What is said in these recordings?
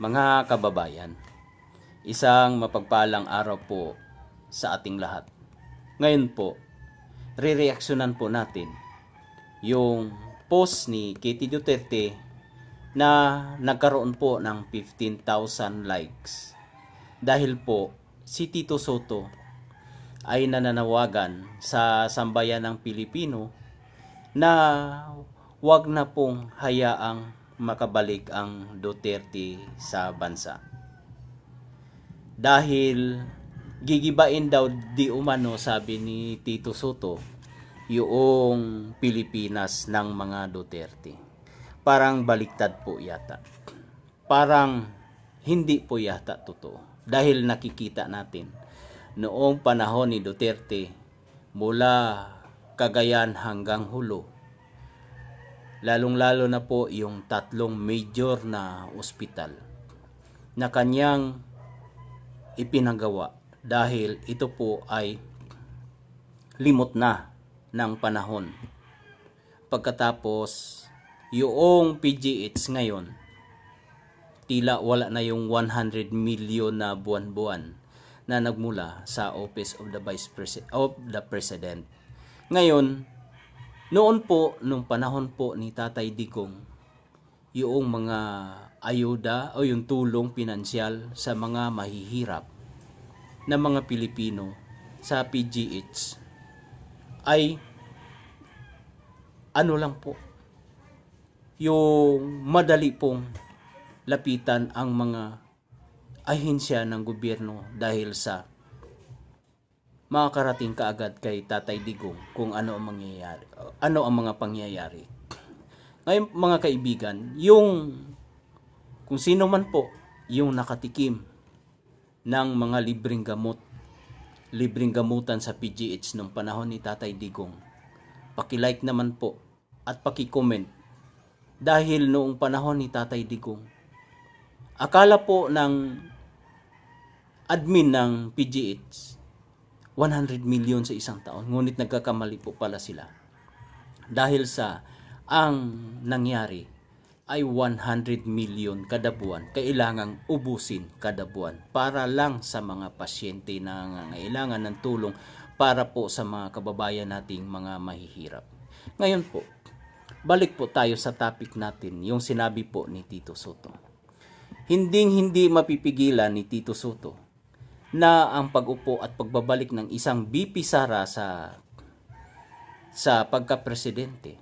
Mga kababayan, isang mapagpalang araw po sa ating lahat. Ngayon po, re-reaksyonan po natin yung post ni Katie Duterte na nagkaroon po ng 15,000 likes. Dahil po, si Tito Sotto ay nananawagan sa sambayan ng Pilipino na wag na pong hayaang makabalik ang Duterte sa bansa. Dahil gigibain daw di umano, sabi ni Tito Sotto, yung Pilipinas ng mga Duterte. Parang baliktad po yata. Parang hindi po yata totoo. Dahil nakikita natin, noong panahon ni Duterte, mula Cagayan hanggang Hulo, lalong-lalo na po yung 3 major na ospital na kanyang ipinagawa dahil ito po ay limot na ng panahon. Pagkatapos, yung PGH ngayon, tila wala na yung 100 million na buwan-buwan na nagmula sa Office of the President. Ngayon, noon po, nung panahon po ni Tatay Digong, yung mga ayuda o yung tulong pinansyal sa mga mahihirap na mga Pilipino sa PGH ay ano lang po, yung madali pong lapitan ang mga ahensya ng gobyerno dahil sa makakarating kaagad kay Tatay Digong kung ano ang mangyayari, ano ang mga pangyayari. Ngayon mga kaibigan, yung kung sino man po yung nakatikim ng mga libreng gamutan sa PGH nung panahon ni Tatay Digong, paki-like naman po at paki-comment. Dahil noong panahon ni Tatay Digong, akala po ng admin ng PGH 100 million sa isang taon, ngunit nagkakamali po pala sila. Dahil sa ang nangyari ay 100 million kada buwan, kailangang ubusin kada buwan para lang sa mga pasyente na nangangailangan ng tulong, para po sa mga kababayan nating mga mahihirap. Ngayon po, balik po tayo sa topic natin, yung sinabi po ni Tito Sotto. Hindi mapipigilan ni Tito Sotto na ang pag-upo at pagbabalik ng isang VP Sara sa pagka-presidente.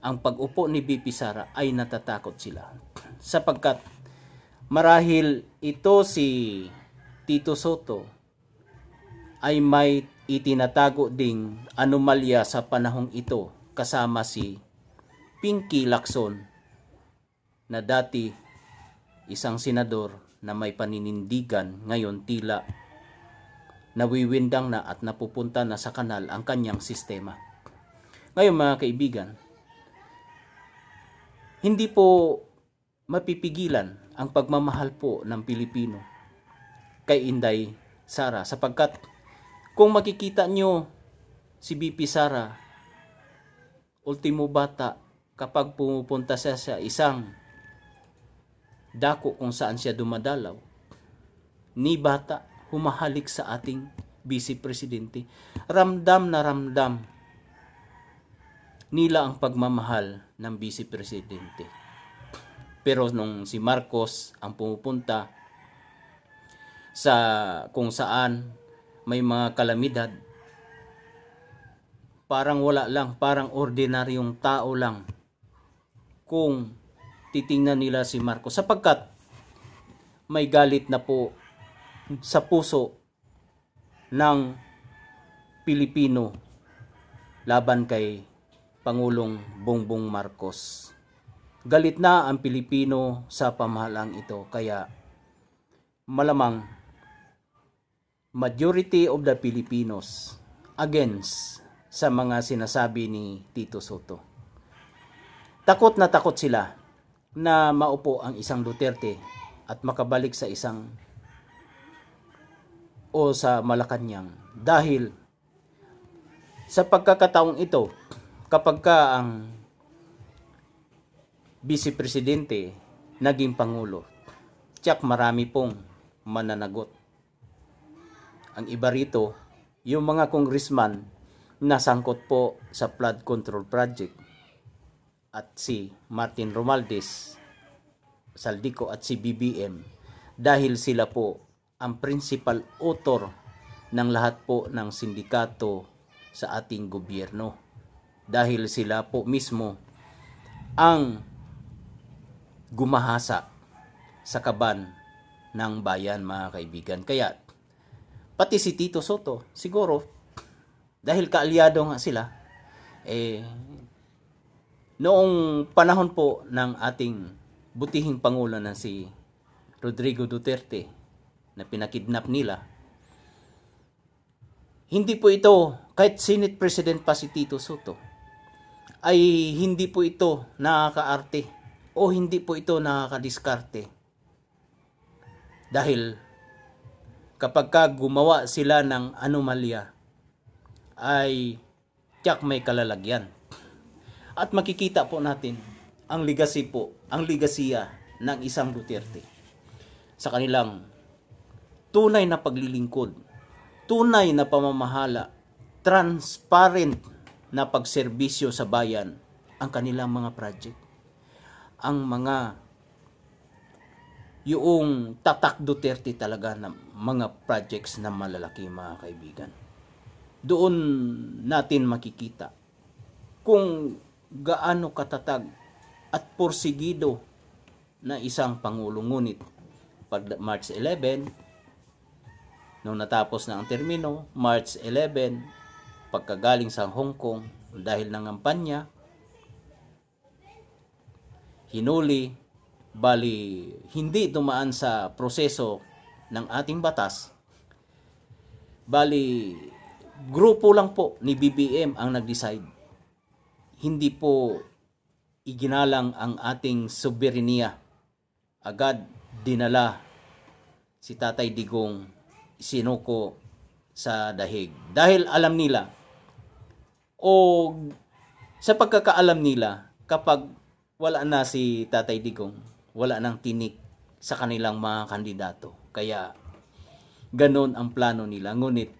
Ang pag-upo ni VP Sara ay natatakot sila. Sapagkat marahil ito si Tito Sotto ay may itinatago ding anomalya sa panahong ito kasama si Pinky Lacson na dati isang senador na may paninindigan, ngayon tila nawiwindang na at napupunta na sa kanal ang kanyang sistema. Ngayon mga kaibigan, hindi po mapipigilan ang pagmamahal po ng Pilipino kay Inday Sara, sapagkat kung makikita nyo si BP Sara, ultimo bata, kapag pumupunta siya sa isang dako kung saan siya dumadalaw, ni bata humahalik sa ating Vice Presidente. Ramdam na ramdam nila ang pagmamahal ng Vice Presidente. Pero nung si Marcos ang pumupunta sa kung saan may mga kalamidad, parang wala lang, parang ordinaryong tao lang kung titingnan nila si Marcos, sapagkat may galit na po sa puso ng Pilipino laban kay Pangulong Bongbong Marcos. Galit na ang Pilipino sa pamahalang ito, kaya malamang majority of the Filipinos against sa mga sinasabi ni Tito Sotto. Takot na takot sila na maupo ang isang Duterte at makabalik sa isang o sa Malacanang, dahil sa pagkakataong ito, kapag ka ang Vice Presidente naging Pangulo, tiyak marami pong mananagot. Ang iba rito, yung mga congressman na sangkot po sa flood control project at si Martin Romualdez, Saldico at si BBM, dahil sila po ang principal author ng lahat po ng sindikato sa ating gobyerno. Dahil sila po mismo ang gumahasa sa kaban ng bayan, mga kaibigan. Kaya pati si Tito Sotto, siguro dahil kaalyado nga sila, noong panahon po ng ating butihing Pangulo na si Rodrigo Duterte na pinakidnap nila, hindi po ito, kahit Senate President pa si Tito Sotto, ay hindi po ito nakakaarte o hindi po ito nakakadiskarte. Dahil kapag gumawa sila ng anomalya, ay tiyak may kalalagyan. At makikita po natin ang legacy po, ang legasiya ng isang Duterte sa kanilang tunay na paglilingkod, tunay na pamamahala, transparent na pagserbisyo sa bayan, ang kanilang mga project, ang mga yung tatak Duterte talaga na mga projects na malalaki, mga kaibigan. Doon natin makikita kung gaano katatag at porsigido na isang Pangulo. Ngunit pag March 11, nung natapos na ang termino, March 11, pagkagaling sa Hong Kong dahil ng kampanya, hinuli, bali hindi dumaan sa proseso ng ating batas, bali grupo lang po ni BBM ang nag-decide. Hindi po iginalang ang ating soberenya. Agad dinala si Tatay Digong, sinuko sa dahig. Dahil alam nila, o sa pagkakaalam nila, kapag wala na si Tatay Digong, wala nang tinik sa kanilang mga kandidato. Kaya ganon ang plano nila. Ngunit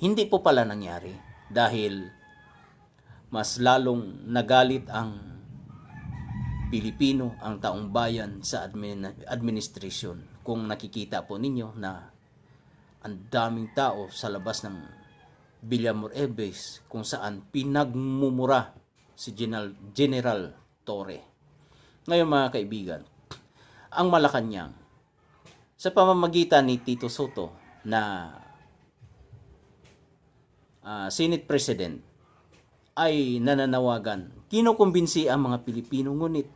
hindi po pala nangyari dahil mas lalong nagalit ang Pilipino, ang taong bayan sa administrasyon. Kung nakikita po ninyo na ang daming tao sa labas ng Villamor Base kung saan pinagmumura si General Torre. Ngayon, mga kaibigan, ang Malacanang sa pamamagitan ni Tito Sotto na Senate President ay nananawagan, kinukumbinsi ang mga Pilipino. Ngunit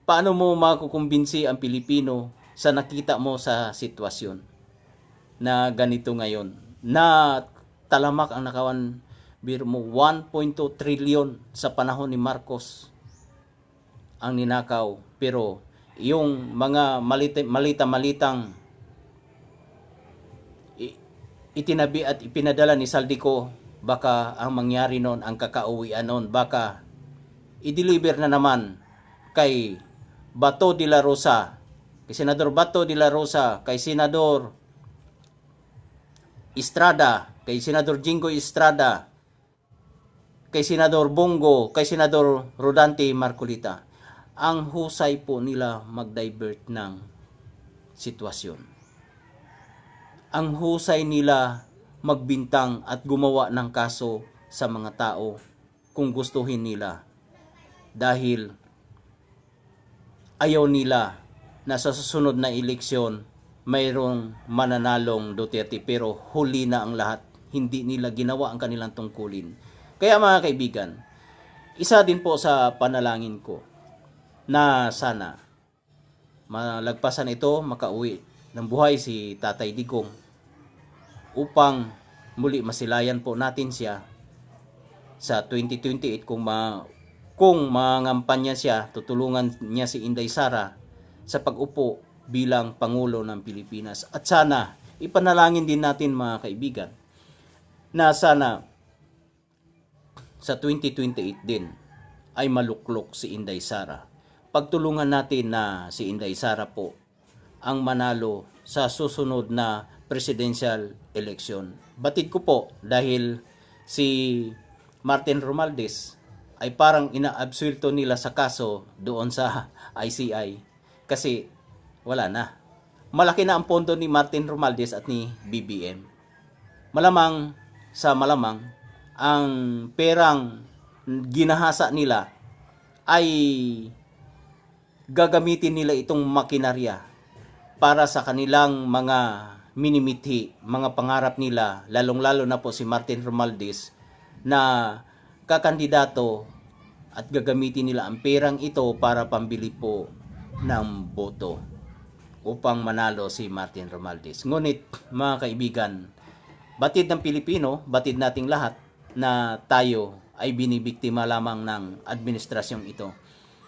paano mo makukumbinsi ang Pilipino sa nakita mo sa sitwasyon na ganito ngayon, na talamak ang nakawan, biro mo 1.2 trillion sa panahon ni Marcos ang ninakaw, pero yung mga malita-malitang itinabi at ipinadala ni Saldico, baka ang mangyari noon, ang kakauwian noon, baka i-deliver na naman kay Bato de la Rosa, kay Senador Bato de la Rosa, kay Senador Estrada, kay Senador Jingo Estrada, kay Senador Bongo, kay Senador Rodante Marcolita. Ang husay po nila mag-divert ng sitwasyon. Ang husay nila magbintang at gumawa ng kaso sa mga tao kung gustuhin nila. Dahil ayaw nila na sa susunod na eleksyon mayroong mananalong Duterte, pero huli na ang lahat. Hindi nila ginawa ang kanilang tungkulin. Kaya mga kaibigan, isa din po sa panalangin ko na sana malagpasan ito, makauwi ng buhay si Tatay Digong, upang muli masilayan po natin siya sa 2028 kung mangampanya siya, tutulungan niya si Inday Sara sa pag-upo bilang Pangulo ng Pilipinas. At sana ipanalangin din natin, mga kaibigan, na sana sa 2028 din ay maluklok si Inday Sara pagtulungan natin na si Inday Sara po ang manalo sa susunod na presidential election. Batid ko po dahil si Martin Romualdez ay parang inaabsuelto nila sa kaso doon sa ICI kasi wala na. Malaki na ang pondo ni Martin Romualdez at ni BBM. Malamang ang perang ginahasa nila ay gagamitin nila itong makinarya para sa kanilang mga minimithi, mga pangarap nila, lalong-lalo na po si Martin Romualdez na kakandidato at gagamitin nila ang perang ito para pambili po ng boto upang manalo si Martin Romualdez. Ngunit mga kaibigan, batid ng Pilipino, batid nating lahat na tayo ay binibiktima lamang ng administrasyong ito.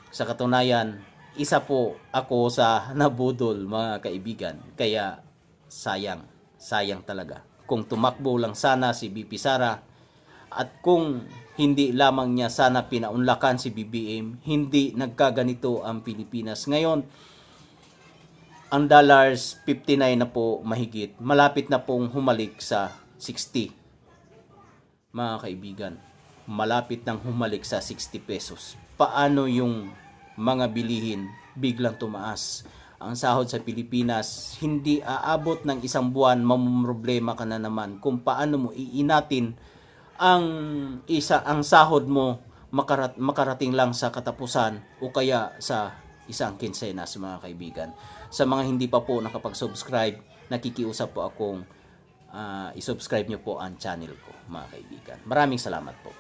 Sa katunayan, isa po ako sa nabudol mga kaibigan. Kaya sayang talaga. Kung tumakbo lang sana si BP Sara at kung hindi lamang niya sana pinaunlakan si BBM, hindi nagkaganito ang Pilipinas. Ngayon, ang dollars 59 na po mahigit. Malapit na pong humalik sa 60. Mga kaibigan, malapit nang humalik sa 60 pesos. Paano yung mga bilihin biglang tumaas? Ang sahod sa Pilipinas hindi aabot ng isang buwan, mamumroblema ka na naman kung paano mo iinatin ang sahod mo makarating lang sa katapusan o kaya sa isang kinsenas mga kaibigan. Sa mga hindi pa po nakapag-subscribe, nakikiusap po akong i-subscribe nyo po ang channel ko mga kaibigan. Maraming salamat po.